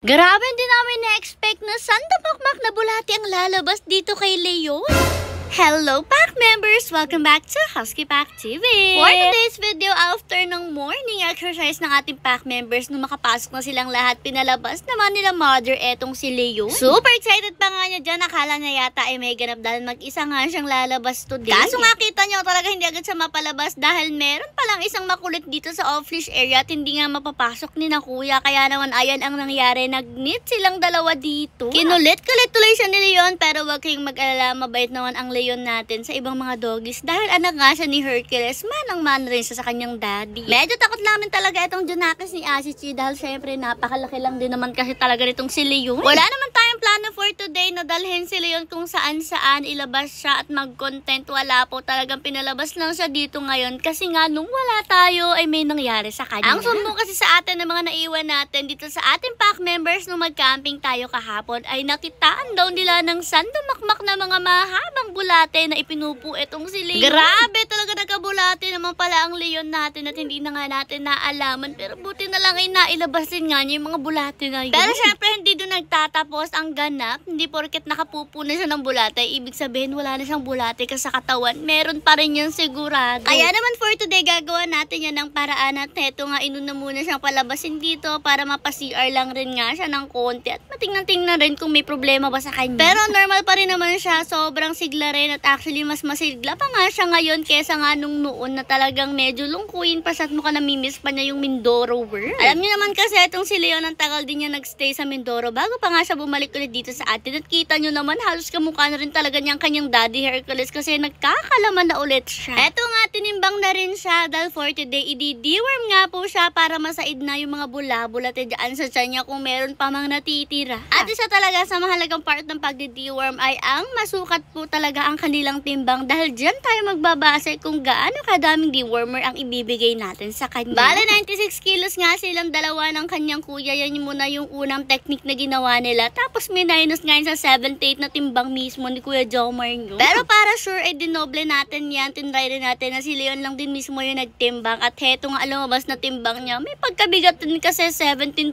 Grabe, hindi namin na-expect na sandamakmak na bulati ang lalabas dito kay Leon. Hello, Pack members! Welcome back to Husky Pack TV! For today's video, after ng morning exercise ng ating Pack members, nung makapasok na silang lahat, pinalabas naman nila mother etong si Leon. Super excited pa nga niya dyan. Akala niya yata ay may ganap dahil mag-isa nga siyang lalabas today. Kaso nga kita niyo talaga hindi agad siya mapalabas dahil meron palang isang makulit dito sa off-leash area at hindi nga mapapasok ni na kuya. Kaya naman ayan ang nangyari. Nag-meet silang dalawa dito. Kinulit-kulit tuloy siya ni Leon pero wag kayong mag-alala, mabait naman ang Leon natin sa ibang mga doggies dahil anak nga siya ni Hercules, manang-man rin siya sa kanyang daddy. Medyo takot namin talaga itong Junakis ni Asichi dahil syempre napakalaki lang din naman kasi talaga nitong si Leon. Wala naman tayong plano for today na dalhin si Leon kung saan-saan, ilabas siya at mag-content. Wala po, talagang pinalabas lang siya dito ngayon kasi nga nung wala tayo ay may nangyari sa kanya. Ang sumbong kasi sa atin ng mga naiwan natin dito sa ating pack members nung mag-camping tayo kahapon ay nakitaan daw nila ng sandamakmak na mga mahabang bulate na ipinupo itong si Leon. Grabe talaga, nagkabulate naman pala ang Leon natin at hindi na nga natin naalaman, pero buti na lang ay nailabasin nga niya yung mga bulate na yun. Pero syempre hindi doon nagtatapos ang ganap. Hindi porket nakapupo na siya ng bulate ibig sabihin wala na siyang bulate ka sa katawan, meron pa rin yan sigurado. Kaya naman for today gagawa natin yan ng paraan at heto nga inuna muna siyang palabasin dito para mapa-CR lang rin nga siya ng konti at matingnan-tingnan rin kung may problema ba sa kanya. Pero normal pa rin naman siya, sobrang sigla rin at actually mas masigla pa nga siya ngayon kesa nga nung noon na talagang medyo lungkuin pa siya at mukhang namimiss pa niya yung Mindoro world. Alam niyo naman kasi itong si Leon ang tagal din niya nagstay sa Mindoro bago pa nga siya bumalik ulit dito sa atin at kita niyo naman halos kamukha na rin talaga niyang kanyang daddy Hercules kasi nagkakalaman na ulit siya. Eto nga, tinimbang na rin siya dahil for today i-deworm nga po siya para masaid na yung mga bula-bulate dyan sa tiyan niya kung meron pa mang natitira. At isa talaga sa mahalagang part ng pag-deworm ay ang masukat po talaga ang kanilang timbang dahil dyan tayo magbabase kung gaano kadaming dewormer ang ibibigay natin sa kanya. Bale, 96 kilos nga silang dalawa ng kanyang kuya. Yan muna yung unang technique na ginawa nila. Tapos may minus ngayon sa 78 na timbang mismo ni Kuya Jomar nyo. Pero para sure ay dinoble natin yan. Tinry rin natin na si Leon lang din mismo yung nagtimbang. At heto nga lumabas na timbang niya. May pagkabigat din kasi 17.5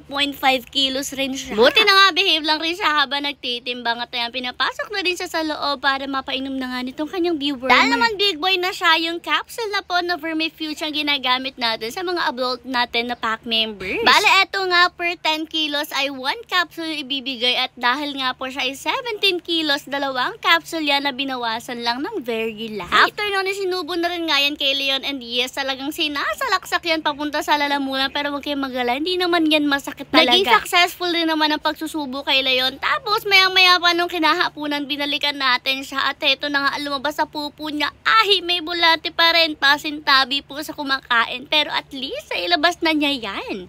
kilos rin siya. Buti na nga behave lang rin siya habang nagtitimbang. At ayan, pinapasok na rin siya sa loob para mapainom na nga nitong kanyang dewormer. Dahil naman big boy na siya, yung capsule na po na Vermifuge ang ginagamit natin sa mga adult natin na pack members. Bale, eto nga per 10 kilos ay 1 capsule ibibigay at dahil nga po siya ay 17 kilos, dalawang capsule yan na binawasan lang ng very light. After nun, sinubo na rin nga yan kay Leon and yes, talagang sinasalaksak yan papunta sa lalamunan pero huwag kayong magala, hindi naman yan masakit talaga. Naging successful rin naman ang pagsusubo kay Leon. Tapos maya-maya pa nung kinahapunan, binalikan natin siya at eto na nga lumabas sa pupo niya. May bulate pa rin, pasintabi po sa kumakain pero at least sa ilabas na niya yan.